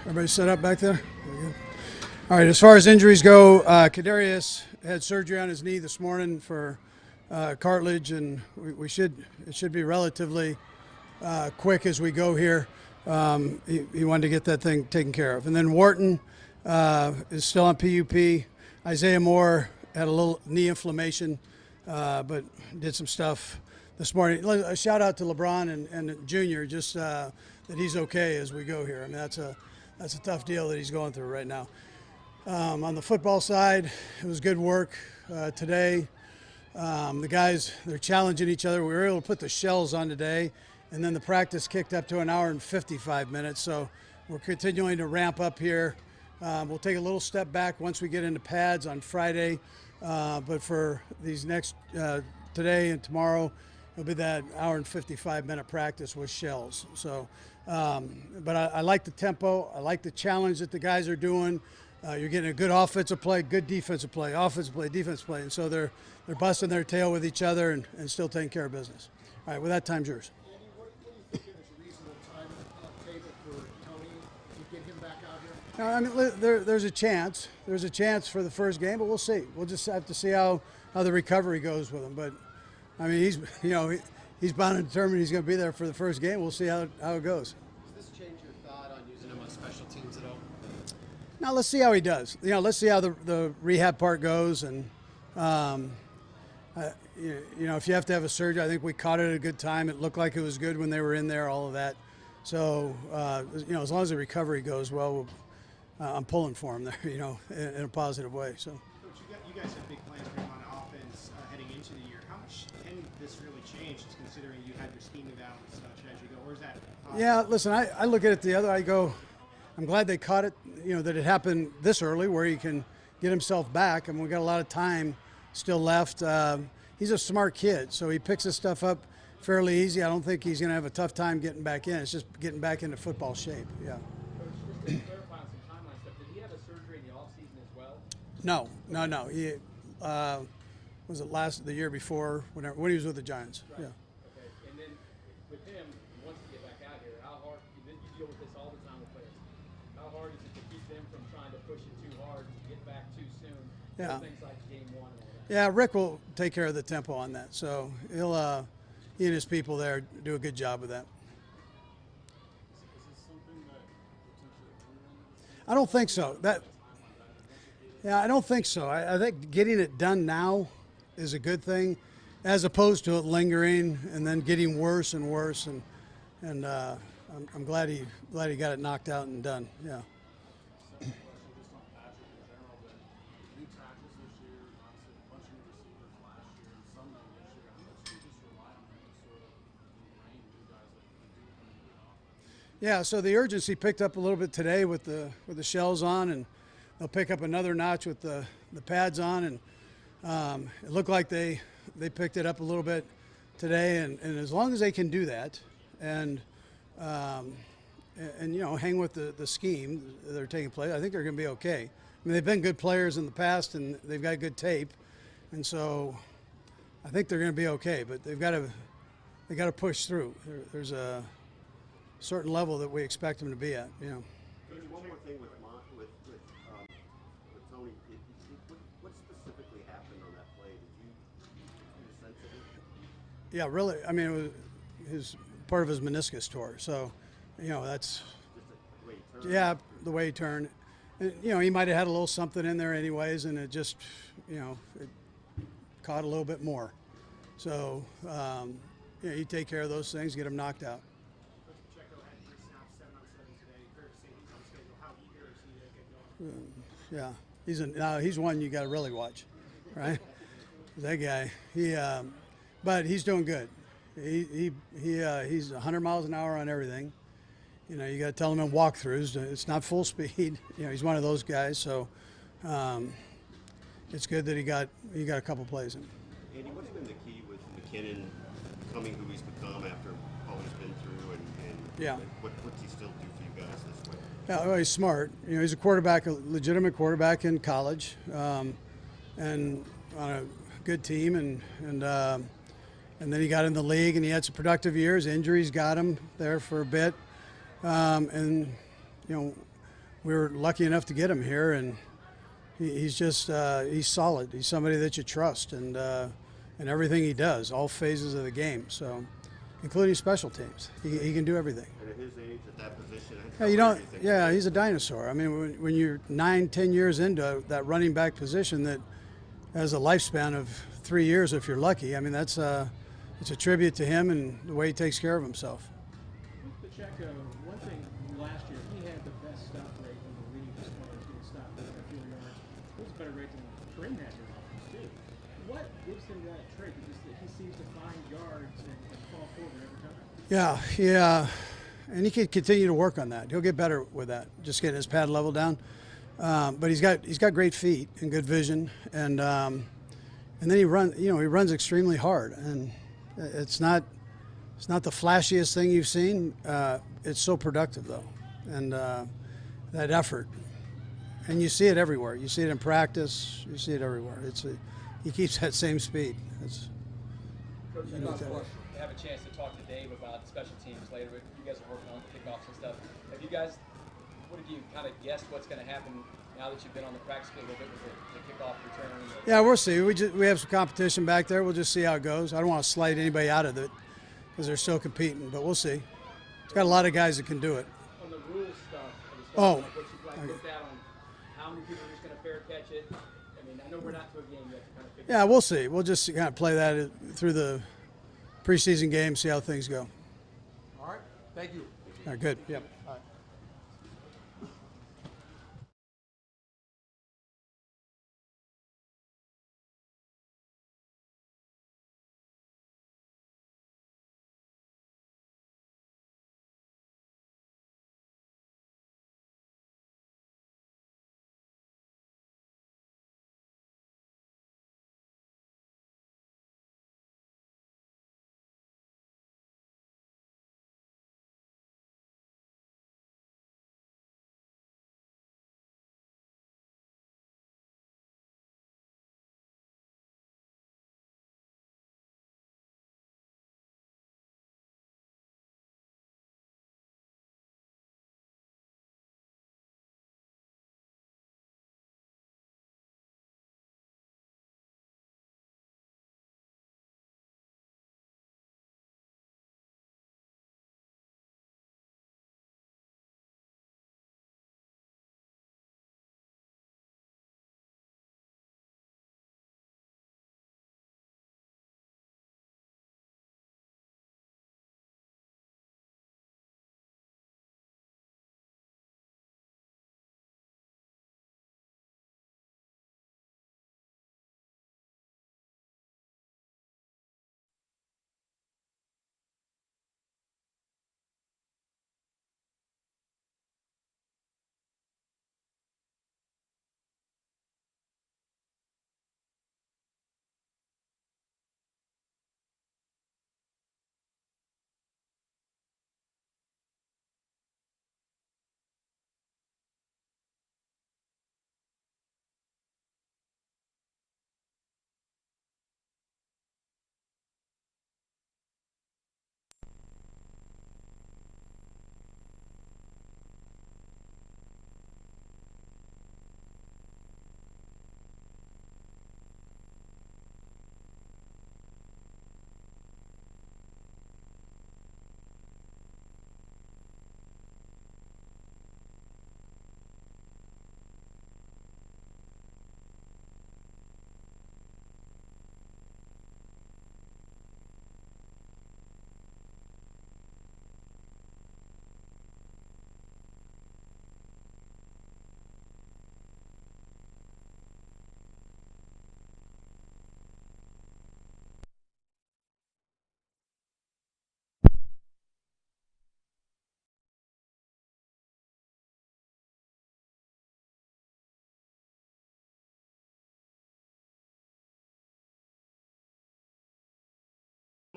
Everybody set up back there? All right, as far as injuries go, Kadarius had surgery on his knee this morning for cartilage, and it should be relatively quick as we go here. He wanted to get that thing taken care of. And then Wharton is still on PUP. Isaiah Moore had a little knee inflammation, but did some stuff this morning. A shout out to LeBron and Junior, just that he's okay as we go here. I mean, that's a tough deal that he's going through right now. On the football side, it was good work today. The guys, they're challenging each other. We were able to put the shells on today, and then the practice kicked up to 1 hour and 55 minutes. So we're continuing to ramp up here. We'll take a little step back once we get into pads on Friday. But for these next, today and tomorrow, it'll be that 1 hour and 55-minute practice with shells. So, but I like the tempo. I like the challenge that the guys are doing. You're getting a good offensive play, good defensive play, offensive play, defensive play. And so they're busting their tail with each other and still taking care of business. All right, well, that time's yours. Andy, what do you think is a reasonable timetable for Tony to get him back out here? No, I mean, there's a chance. There's a chance for the first game, but we'll see. We'll just have to see how the recovery goes with him. But, I mean, he's bound and determined he's going to be there for the first game. We'll see how it goes. Does this change your thought on using him on special teams at all? Now let's see how he does. Let's see how the rehab part goes, and if you have to have a surgery, I think we caught it at a good time. It looked like it was good when they were in there, all of that. So as long as the recovery goes well, I'm pulling for him there, in a positive way. So. Coach, you guys have big plans for him on offense heading into the year. How much can this really change, just considering you had your scheming down and such as you go? Or is that? Yeah, listen, I look at it the other. I go, I'm glad they caught it, that it happened this early where he can get himself back. I mean, we've got a lot of time still left. He's a smart kid, so he picks his stuff up fairly easy. I don't think he's going to have a tough time getting back in. It's just getting back into football shape, yeah. Coach, just to clarify on some timeline stuff, did he have a surgery in the offseason as well? No. He was it the year before, when he was with the Giants, right. Yeah. Okay, and then with him, once you get back out here, how hard, you deal with this all the time with players, how hard is it to keep them from trying to push it too hard, to get back too soon, Yeah. things like game one and all that? Yeah, Rick will take care of the tempo on that, so he and his people there do a good job with that. Is this something that potentially? I don't think so. I don't think so. I think getting it done now is a good thing, as opposed to it lingering and then getting worse and worse. And I'm glad he got it knocked out and done. Yeah. Second question, just on Patrick in general, but new tackles this year, obviously a bunch of new receivers last year, and some new this year. How much do you just rely on them to sort of ingrain new guys like you do coming into the offense? Yeah. So the urgency picked up a little bit today with the shells on, and they'll pick up another notch with the pads on, and it looked like they picked it up a little bit today, and as long as they can do that and hang with the scheme that are taking place, I think they're going to be okay. I mean, they've been good players in the past, and they've got good tape, and so I think they're going to be okay. But they got to push through. There's a certain level that we expect them to be at. Coach, one more thing with Tony. What specifically happened on that play? Did you sense it? Yeah, really. I mean, it was part of his meniscus tore. So, that's Just the way he turned? yeah, the way he turned. And, he might have had a little something in there anyways, and it just, it caught a little bit more. So, you take care of those things, get them knocked out. Coach Pacheco had 3 snaps, 7 on 7 today. Fair to say he's on schedule. How eager is he to get going? Yeah, he's one you got to really watch, right? That guy, but he's doing good. He's 100 miles an hour on everything. You got to tell him in walkthroughs. It's not full speed. He's one of those guys. So it's good that he got a couple plays in. Andy, what's been the key with McKinnon becoming who he's become after all he's been through, and Yeah. what's he still do for you guys this way? Yeah, well, he's smart. He's a quarterback, a legitimate quarterback in college, and on a good team, and then he got in the league, and he had some productive years. Injuries got him there for a bit, and we were lucky enough to get him here, and he's just he's solid. He's somebody that you trust, and everything he does, all phases of the game. So, including special teams, he can do everything. And at his age, at that position, Yeah, you don't. Yeah, he's a dinosaur. I mean, when you're 9-10 years into that running back position that has a lifespan of 3 years, if you're lucky. I mean, it's a tribute to him and the way he takes care of himself. With Pacheco, one thing last year, he had the best stop rate in the league as far as getting stopped within a few yards. It was a better rate than Kareem had in offense too. What gives him that trait? Because he seems to find yards and fall forward every time. Yeah, and he can continue to work on that. He'll get better with that, just getting his pad level down. But he's got great feet and good vision, and then he runs extremely hard, and it's not the flashiest thing you've seen. It's so productive though, and that effort, and you see it everywhere. You see it in practice. You see it everywhere. He keeps that same speed. Coach, I have a chance to talk to Dave about special teams later, but you guys are working on kickoffs and stuff. What have you kind of guessed what's going to happen now that you've been on the practice field a little bit with the kickoff return? Yeah, we'll see. We have some competition back there. We'll just see how it goes. I don't want to slight anybody out of it because they're still competing, but we'll see. It's got a lot of guys that can do it. On the rules stuff, Oh. what you've looked at on how many people are just going to fair catch it. I mean, I know we're not to a game yet to kind of figure Yeah, we'll see. We'll just kind of play that through the preseason game, see how things go. All right. Thank you. All right, good. Yep. All right.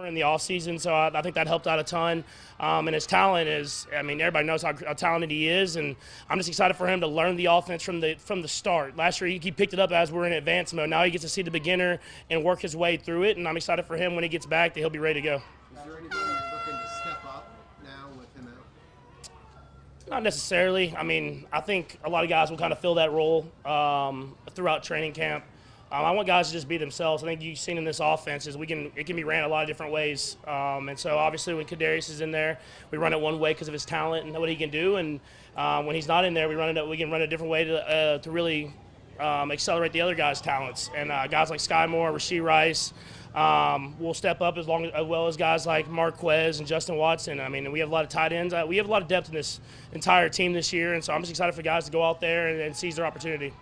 in the offseason, so I think that helped out a ton. And his talent is, I mean, everybody knows how talented he is, and I'm just excited for him to learn the offense from the start. Last year, he picked it up as we're in advanced mode. Now he gets to see the beginner and work his way through it, and I'm excited for him when he gets back that he'll be ready to go. Is there anything you're looking to step up now with him Not necessarily. I mean, I think a lot of guys will kind of fill that role throughout training camp. I want guys to just be themselves. I think you've seen in this offense is it can be ran a lot of different ways. And so obviously when Kadarius is in there, we run it one way because of his talent and what he can do. And when he's not in there, we can run it a different way to really accelerate the other guys' talents. And guys like Sky Moore, Rashee Rice will step up as well as guys like Marquez and Justin Watson. I mean, we have a lot of tight ends. We have a lot of depth in this entire team this year. And so I'm just excited for guys to go out there and seize their opportunity.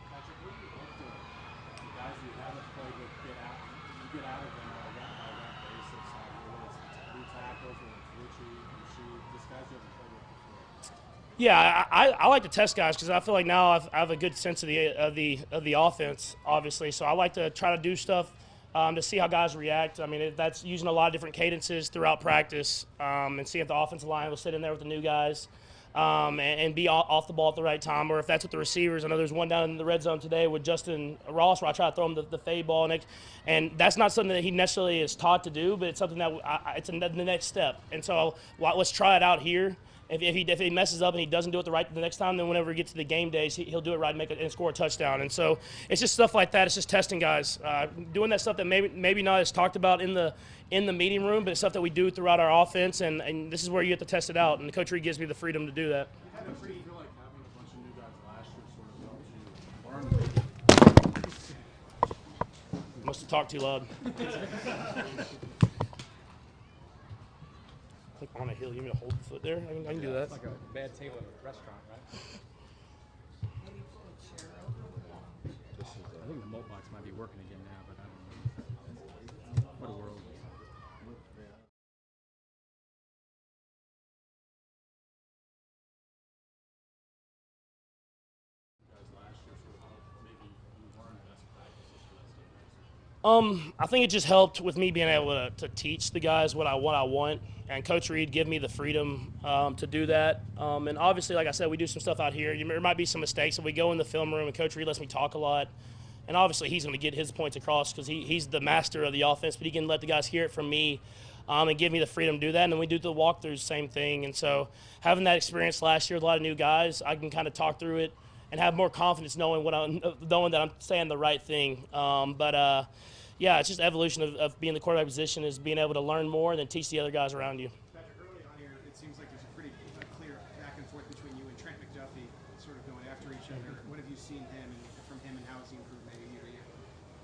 Yeah, I like to test guys because I feel like now I have a good sense of the offense, obviously. So I like to try to do stuff to see how guys react. I mean, that's using a lot of different cadences throughout practice and see if the offensive line will sit in there with the new guys and be off the ball at the right time, or if that's with the receivers. I know there's one down in the red zone today with Justin Ross where I try to throw him the fade ball, and that's not something that he necessarily is taught to do, but it's something that it's the next step. And so let's try it out here. If he messes up and he doesn't do it the next time, then whenever we get to the game days, he'll do it right and score a touchdown. And so it's just stuff like that. It's just testing guys, doing that stuff that maybe not as talked about in the meeting room, but it's stuff that we do throughout our offense. And this is where you get to test it out. And Coach Reid gives me the freedom to do that. I feel like having a bunch of new guys last year sort of helps you learn. Must have talked too loud. Like on a hill, you mean to hold the foot there? I can do that. It's like a bad table at a restaurant, right? I think the malt box might be working again now, but I don't know. What a world. I think it just helped with me being able to teach the guys what I want, and Coach Reid give me the freedom to do that. And obviously, like I said, we do some stuff out here. There might be some mistakes, and we go in the film room, and Coach Reid lets me talk a lot. And obviously, he's going to get his points across because he's the master of the offense, but he can let the guys hear it from me and give me the freedom to do that. And then we do the walkthroughs, same thing. And so having that experience last year with a lot of new guys, I can kind of talk through it and have more confidence knowing that I'm saying the right thing. Yeah, it's just evolution of being the quarterback position is being able to learn more and then teach the other guys around you. Patrick, early on here, it seems like there's a pretty clear back and forth between you and Trent McDuffie, sort of going after each other. What have you seen from him, and how has he improved maybe year to year?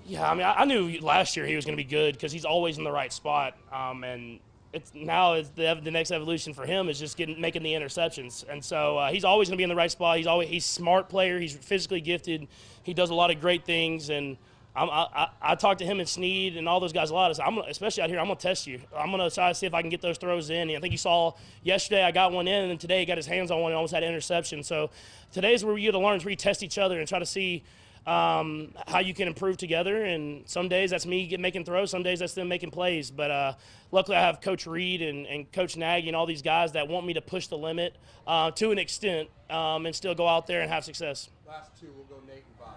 Yeah, I mean, I knew last year he was going to be good because he's always in the right spot, and it's the next evolution for him is just making the interceptions, and so he's always going to be in the right spot. He's a smart player. He's physically gifted. He does a lot of great things, and I talked to him and Snead and all those guys a lot. I said, especially out here, I'm going to test you. I'm going to try to see if I can get those throws in. And I think you saw yesterday I got one in, and then today he got his hands on one and almost had an interception. So today's where you get to learn, where you test each other and try to see how you can improve together. And some days that's me making throws. Some days that's them making plays. But luckily I have Coach Reid and Coach Nagy and all these guys that want me to push the limit to an extent and still go out there and have success. Last two, we'll go Nate and Bob.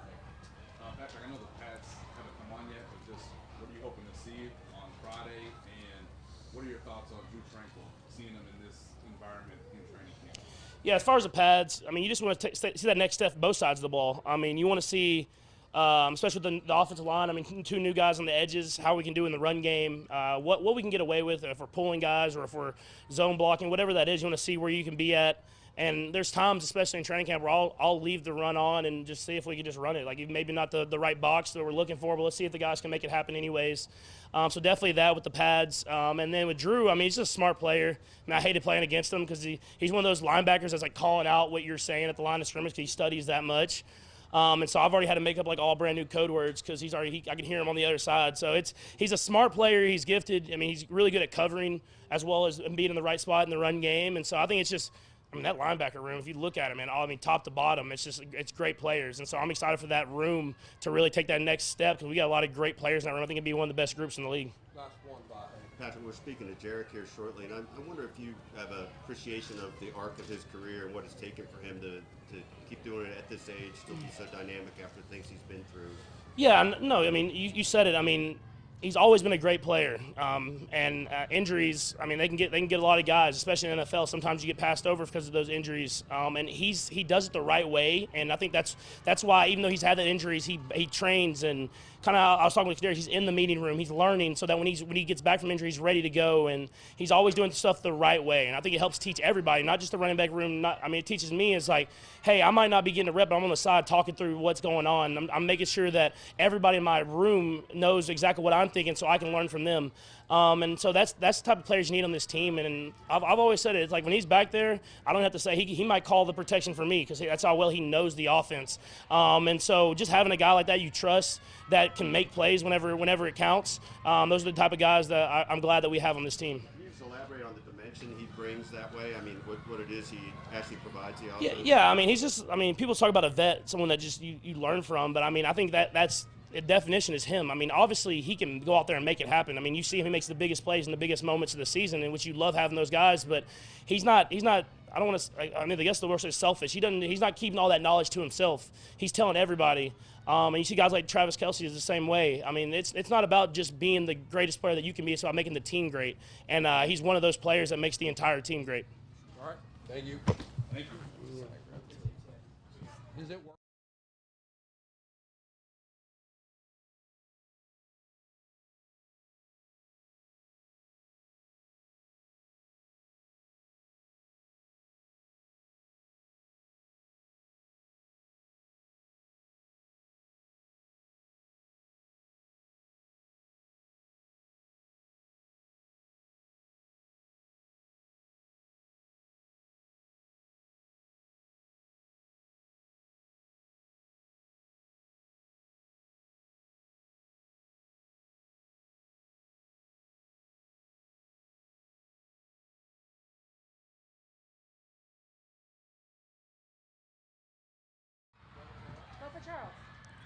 Patrick, I know the Pats haven't come on yet, but just what are you hoping to see on Friday? And what are your thoughts on Drew Tranquil, seeing him in this environment in training camp? Yeah, as far as the pads, I mean, you just want to see that next step both sides of the ball. I mean, you want to see, especially with the offensive line, I mean, two new guys on the edges, how we can do in the run game, what we can get away with if we're pulling guys or if we're zone blocking, whatever that is, you want to see where you can be at. And there's times, especially in training camp, where I'll leave the run on and just see if we can just run it. Like maybe not the right box that we're looking for, but let's see if the guys can make it happen anyways. So definitely that with the pads. And then with Drew, I mean, he's just a smart player. I mean, I hated playing against him because he's one of those linebackers that's like calling out what you're saying at the line of scrimmage because he studies that much. And so I've already had to make up like all brand new code words because I can hear him on the other side. So he's a smart player. He's gifted. I mean, he's really good at covering as well as being in the right spot in the run game. And so I think it's just – I mean, that linebacker room, if you look at it, man, top to bottom, it's great players. And so I'm excited for that room to really take that next step because we got a lot of great players in that room. I think it'd be one of the best groups in the league. Last one, Bob. Patrick, we're speaking to Jerick here shortly, and I wonder if you have an appreciation of the arc of his career and what it's taken for him to keep doing it at this age, still be so dynamic after things he's been through. Yeah, no, I mean, you said it. I mean, he's always been a great player, and injuries. I mean, they can get a lot of guys, especially in the NFL. Sometimes you get passed over because of those injuries, and he does it the right way. And I think that's why, even though he's had the injuries, he trains and kind of. I was talking with Kadarius. He's in the meeting room. He's learning so that when he gets back from injury, he's ready to go. And he's always doing stuff the right way. And I think it helps teach everybody, not just the running back room. It teaches me is like, hey, I might not be getting a rep, but I'm on the side talking through what's going on. I'm making sure that everybody in my room knows exactly what I'm thinking, so I can learn from them. And so that's the type of players you need on this team. And I've always said it. It's like when he's back there, I don't have to say he might call the protection for me because that's how well he knows the offense. And so just having a guy like that you trust that can make plays whenever it counts, those are the type of guys that I'm glad that we have on this team. Can you just elaborate on the dimension he brings that way? I mean, what it is he actually provides the offense? Yeah. I mean, people talk about a vet, someone that just you learn from, but I mean, I think that's the definition is him. I mean, obviously he can go out there and make it happen. I mean, you see him, he makes the biggest plays in the biggest moments of the season, in which you love having those guys. But he's not. I don't want to. I guess the word is selfish. He's not keeping all that knowledge to himself. He's telling everybody. And you see guys like Travis Kelce is the same way. I mean, it's not about just being the greatest player that you can be. It's about making the team great. And he's one of those players that makes the entire team great. All right. Thank you. Thank you. Does it work?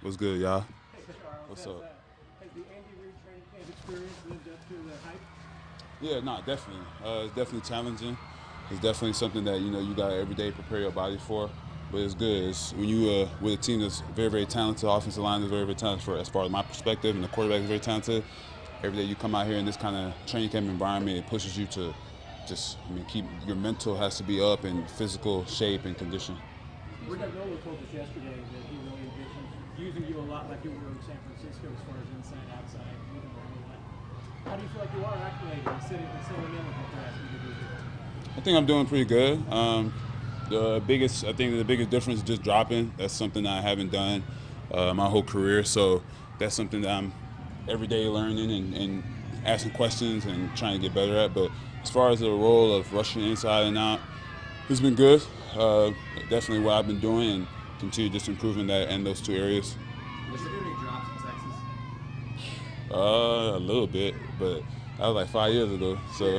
What's good, y'all? Hey, Charles. What's up? Has the Andy Reid training camp experience lived up to the hype? Yeah, no, definitely. It's definitely challenging. It's definitely something that you got to every day prepare your body for. But it's good. It's when you with a team that's very, very talented, offensive line is very, very talented. As far as my perspective, and the quarterback is very talented. Every day you come out here in this kind of training camp environment, it pushes you to keep your mental has to be up in physical shape and condition. Rick Nola told us yesterday that he really envisions using you a lot like you were in San Francisco as far as inside, outside, moving around a lot. How do you feel like you are acclimated and settling in with what they're asking you to do here? I think I'm doing pretty good. The biggest difference is just dropping. That's something that I haven't done my whole career. So that's something that I'm every day learning and asking questions and trying to get better at. But as far as the role of rushing inside and out, it's been good. Definitely what I've been doing and continue just improving that in those two areas. Was there any drops in Texas? A little bit, but that was like 5 years ago. So.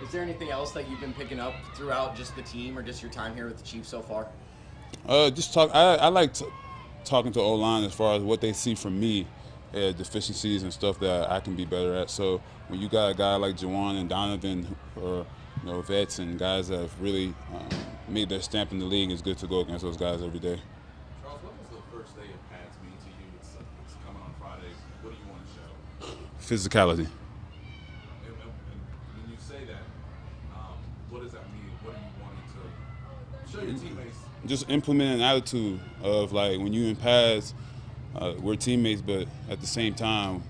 Is there anything else that you've been picking up throughout just the team or just your time here with the Chiefs so far? Just talk. I like talking to O-line as far as what they see from me, deficiencies and stuff that I can be better at. So when you got a guy like Juwan and Donovan, or vets and guys that have really made their stamp in the league, it's good to go against those guys every day. Charles, what does the first day of pads mean to you? It's coming on Friday. What do you want to show? Physicality. And when you say that, what does that mean? What are you wanting to show your teammates? Just implement an attitude of like when you in pads, we're teammates, but at the same time,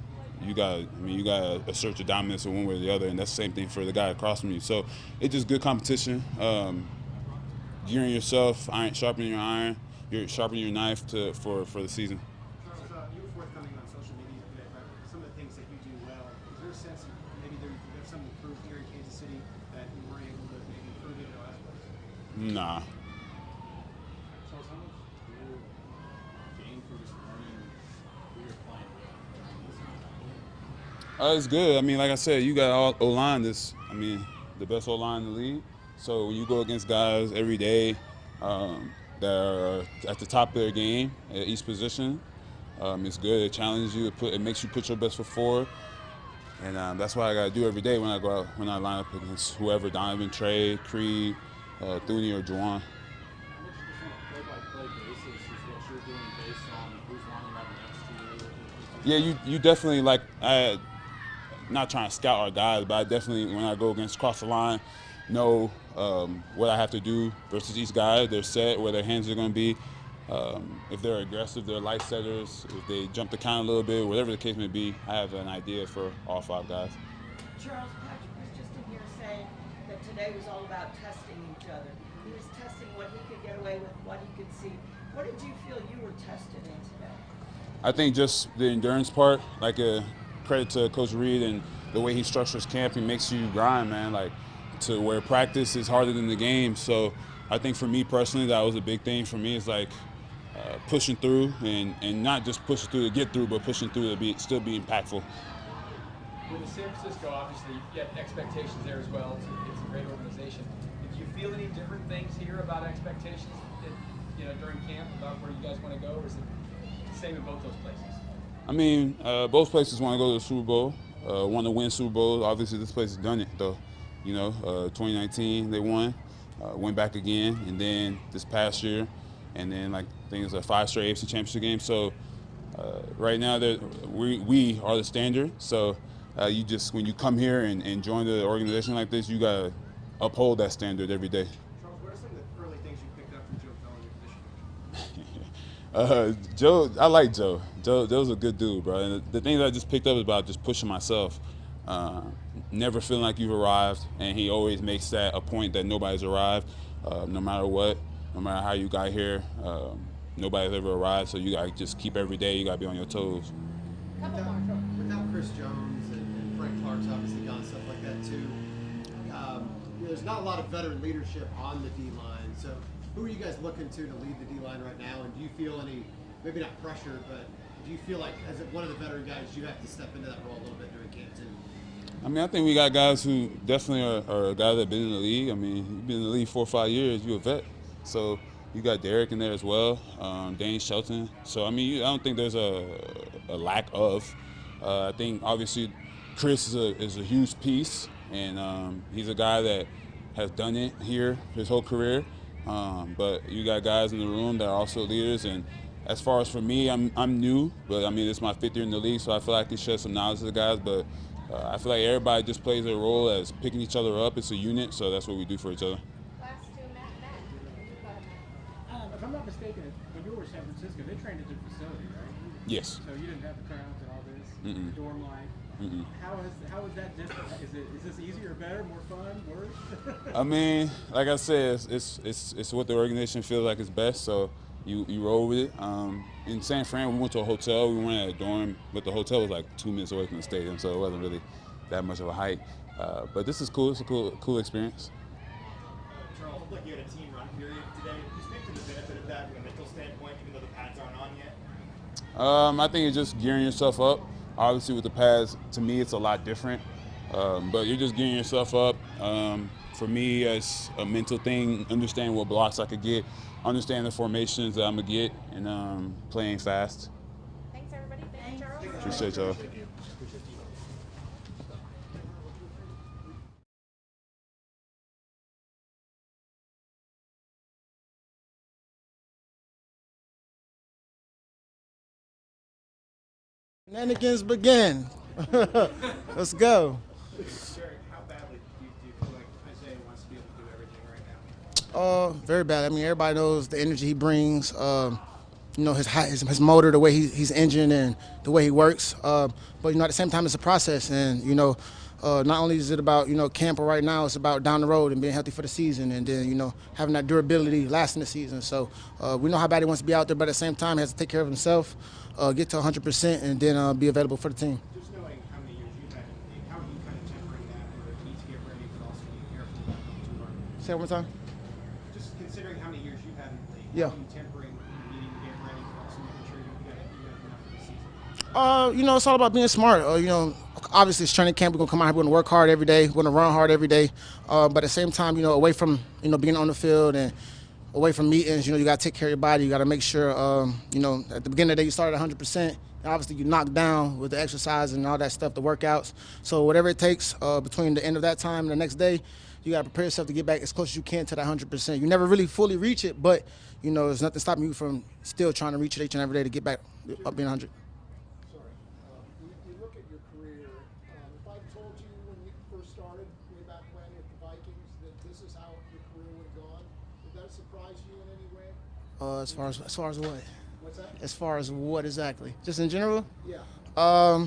you gotta assert your dominance in one way or the other, and that's the same thing for the guy across from you. So it's just good competition. Gearing yourself, sharpening your iron, you're sharpening your knife for the season. Charles, you were forthcoming on social media today about some of the things that you do well. Is there a sense of maybe you got something improved here in Kansas City that you weren't able to maybe improve in the last place? Nah. Charles, how much do you gain from just learning who you're playing with? It's good. I mean, like I said, you got O-line the best O-line in the league. So when you go against guys every day that are at the top of their game at each position, it's good. It challenges you. It makes you put your best foot forward. And that's what I got to do every day when I go out, when I line up against whoever, Donovan, Trey, Creed, Thuney, or Juwan. How much just on a play-by-play basis is what you're doing based on who's lining up next to you? Yeah, you definitely not trying to scout our guys, but I definitely, when I go against cross the line, know what I have to do versus each guy. They're set, where their hands are going to be. If they're aggressive, they're light setters. If they jump the count a little bit, whatever the case may be, I have an idea for all 5 guys. Charles, Patrick was just in here saying that today was all about testing each other. He was testing what he could get away with, what he could see. What did you feel you were tested in today? I think just the endurance part, like a credit to Coach Reid and the way he structures camp. He makes you grind, man, like to where practice is harder than the game. So I think for me personally, that was a big thing for me. Is like pushing through and not just pushing through to get through, but pushing through to still be impactful. With San Francisco, obviously, you had expectations there as well. It's a great organization. Did you feel any different things here about expectations during camp about where you guys want to go, or is it the same in both those places? I mean, both places want to go to the Super Bowl, want to win Super Bowl. Obviously, this place has done it, though. 2019 they won, went back again, and then this past year, and then I think it's a 5 straight AFC Championship game. So right now, we are the standard. So you just, when you come here and join the organization like this, you gotta uphold that standard every day. Charles, what are some of the early things you picked up from Joe Bell in your position? Joe, I like Joe. Joe's a good dude, bro. And the thing that I just picked up is about just pushing myself. Never feeling like you've arrived, and he always makes that a point that nobody's arrived, no matter what, no matter how you got here. Nobody's ever arrived, so you got to just keep every day. You got to be on your toes. Without Chris Jones and Frank Clark's obviously gone, stuff like that too, there's not a lot of veteran leadership on the D-line. So who are you guys looking to lead the D-line right now? And do you feel any, maybe not pressure, but do you feel like as one of the veteran guys, you have to step into that role a little bit during camp too? I mean, I think we got guys who definitely are guys that have been in the league. I mean, you've been in the league 4 or 5 years, you're a vet. So you got Derek in there as well, Dane Shelton. So, I mean, I don't think there's a lack of. I think, obviously, Chris is a huge piece, and he's a guy that has done it here his whole career. But you got guys in the room that are also leaders. And as far as for me, I'm new, but, I mean, it's my 5th year in the league, so I feel like I can share some knowledge to the guys. But I feel like everybody just plays their role as picking each other up. It's a unit, so that's what we do for each other. If I'm not mistaken, when you were in San Francisco, they trained at the facility, right? Yes. So you didn't have the crowds and all this, Mm-mm. dorm life. Mm-mm. How is that different? Is this easier, better, more fun, worse? I mean, like I said, it's what the organization feels like is best, so you roll with it. In San Fran, we went to a hotel. We weren't at a dorm, but the hotel was like 2 minutes away from the stadium, so it wasn't really that much of a hike. But this is cool. It's a cool experience. Charles, it looked like you had a team run period today. Can you speak to the benefit of that from a mental standpoint, even though the pads aren't on yet? I think it's just gearing yourself up. Obviously, with the pads, to me, it's a lot different. But you're just gearing yourself up. For me, it's a mental thing, understanding what blocks I could get, understanding the formations that I'm going to get, and playing fast. Thanks, everybody. Thanks, Charles. Appreciate y'all. Shenanigans begin. Let's go. Jerick, how badly do you feel like Isaiah wants to be able to do everything right now? Very bad. I mean, everybody knows the energy he brings. His motor, the way he's engined, and the way he works. But at the same time, it's a process, and not only is it about camp right now, it's about down the road and being healthy for the season, and then having that durability lasting the season. So we know how bad he wants to be out there, but at the same time, he has to take care of himself, get to 100%, and then be available for the team. Just knowing how many years you've had in the league, how are you kind of tempering that where you need to get ready, but also be careful not to go too hard? Say it one more time. Just considering how many years you've had in the league, Yeah. how are you tempering needing to get ready, but also making sure you got enough for the season? It's all about being smart. Obviously it's training camp. We're gonna come out here, we're gonna work hard every day, we're gonna run hard every day. But at the same time, away from being on the field and away from meetings, you gotta take care of your body. You gotta make sure, at the beginning of the day you start at 100%. Obviously you knock down with the exercise and all that stuff, the workouts. So whatever it takes between the end of that time and the next day, you gotta prepare yourself to get back as close as you can to that 100%. You never really fully reach it, but there's nothing stopping you from still trying to reach it each and every day to get back up being 100. As far as what? What's that? As far as what exactly? Just in general? Yeah.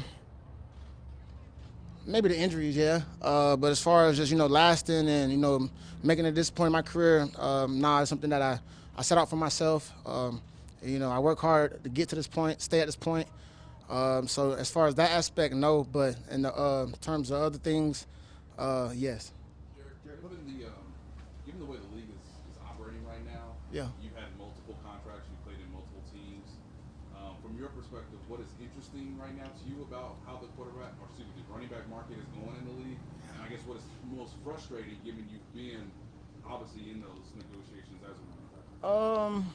Maybe the injuries, yeah. But as far as just lasting and making it this point in my career, nah, it's something that I set out for myself. I work hard to get to this point, stay at this point. So as far as that aspect, no. But in the terms of other things, yes. Jerick, given the way the league is operating right now, Yeah. you've had multiple contracts, you've played in multiple teams. From your perspective, what is interesting right now to you about how the running back market is going in the league? And I guess what is most frustrating, given you've been obviously in those negotiations as a running back?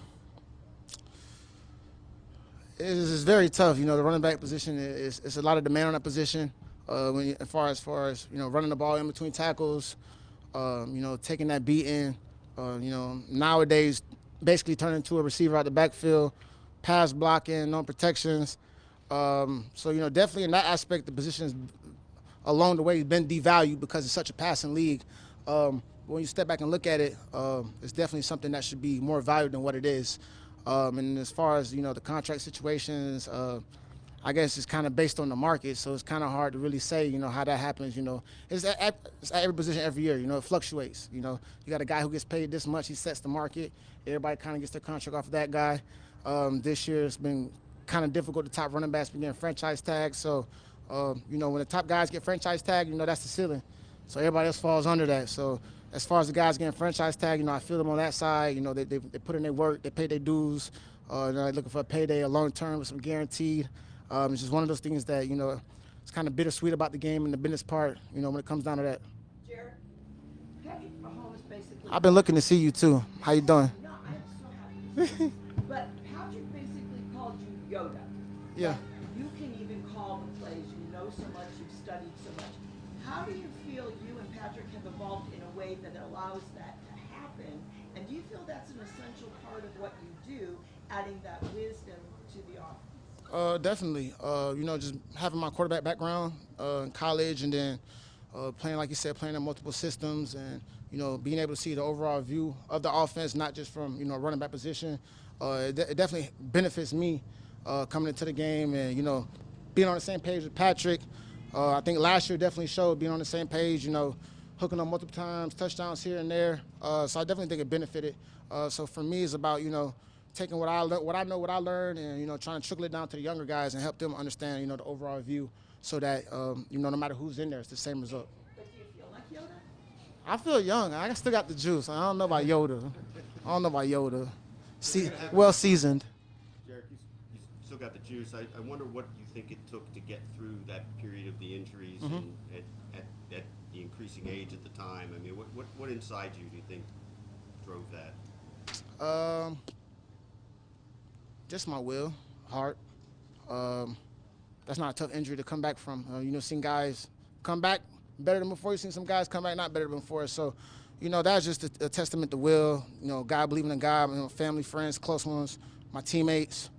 It's very tough. The running back position is a lot of demand on that position. As far as running the ball in between tackles, taking that beating. Nowadays, basically turning into a receiver out the backfield, pass blocking, no protections. So definitely in that aspect, the position has along the way been devalued because it's such a passing league. When you step back and look at it, it's definitely something that should be more valued than what it is. And as far as the contract situations, I guess it's kind of based on the market, so it's kind of hard to really say how that happens. It's at every position every year. It fluctuates. You got a guy who gets paid this much, he sets the market. Everybody kind of gets their contract off of that guy. This year it's been kind of difficult. The top running backs been getting franchise tags, so when the top guys get franchise tag, that's the ceiling. So everybody else falls under that. So as far as the guys getting franchise tag, I feel them on that side. They put in their work, they pay their dues. They're looking for a payday, a long term with some guaranteed. It's just one of those things that it's kind of bittersweet about the game and the business part. When it comes down to that. Jerick, Patrick Mahomes basically. I've been looking to see you too. How you doing? No, I am so happy to see you. But Patrick basically called you Yoda. Yeah. You can even call the plays. You know so much. You've studied so much. How do you feel you and Patrick have evolved in a way that allows that to happen? And do you feel that's an essential part of what you do, adding that wisdom to the offense? Definitely. Just having my quarterback background in college and then playing, like you said, playing in multiple systems and, being able to see the overall view of the offense, not just from, running back position. It definitely benefits me coming into the game and, being on the same page with Patrick. I think last year definitely showed being on the same page, hooking up multiple times, touchdowns here and there. So I definitely think it benefited. So for me, it's about, taking what I learned, and trying to trickle it down to the younger guys and help them understand, the overall view, so that no matter who's in there, it's the same result. But do you feel like Yoda? I feel young. I still got the juice. I don't know about Yoda. Well seasoned. Jerick, you still got the juice. I wonder what you think it took to get through that period of the injuries and at the increasing age at the time. I mean, what inside you do you think drove that? Just my will, heart. That's not a tough injury to come back from. Seeing guys come back better than before. You've seen some guys come back not better than before. So, that's just a testament to will. God believing in God, family, friends, close ones, my teammates.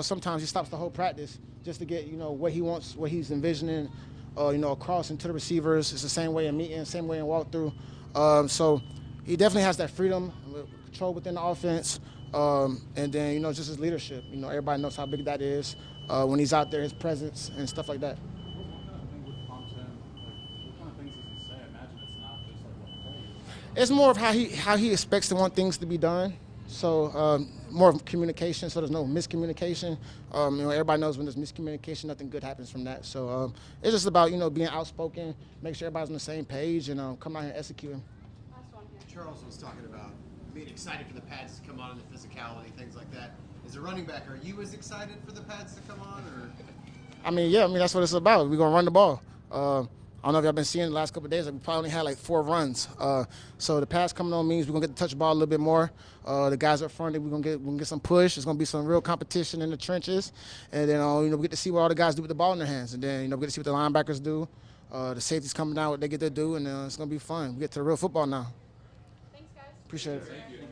Sometimes he stops the whole practice just to get, what he wants, what he's envisioning, across into the receivers. It's the same way in meeting, same way in walkthrough. So he definitely has that freedom, control within the offense, and then, just his leadership. Everybody knows how big that is when he's out there, his presence and stuff like that. What kind of thing would prompt him? What kind of things does he say? I imagine it's not just like what he told you. It's more of how he expects to want things to be done. So more of communication, so there's no miscommunication. Everybody knows when there's miscommunication, nothing good happens from that. So it's just about being outspoken, make sure everybody's on the same page, and come out here and executing. Charles was talking about being excited for the pads to come on and the physicality, things like that. As a running back, are you as excited for the pads to come on, or? Yeah, that's what it's about. We're gonna run the ball. I don't know if y'all been seeing the last couple of days. We probably only had like 4 runs. So the pass coming on means we're gonna get to touch the ball a little bit more. The guys up front, we're gonna get some push. It's gonna be some real competition in the trenches, and then we get to see what all the guys do with the ball in their hands, and then we get to see what the linebackers do. The safeties coming down, what they get to do, and it's gonna be fun. We get to the real football now. Thanks, guys. Appreciate it. Thank you.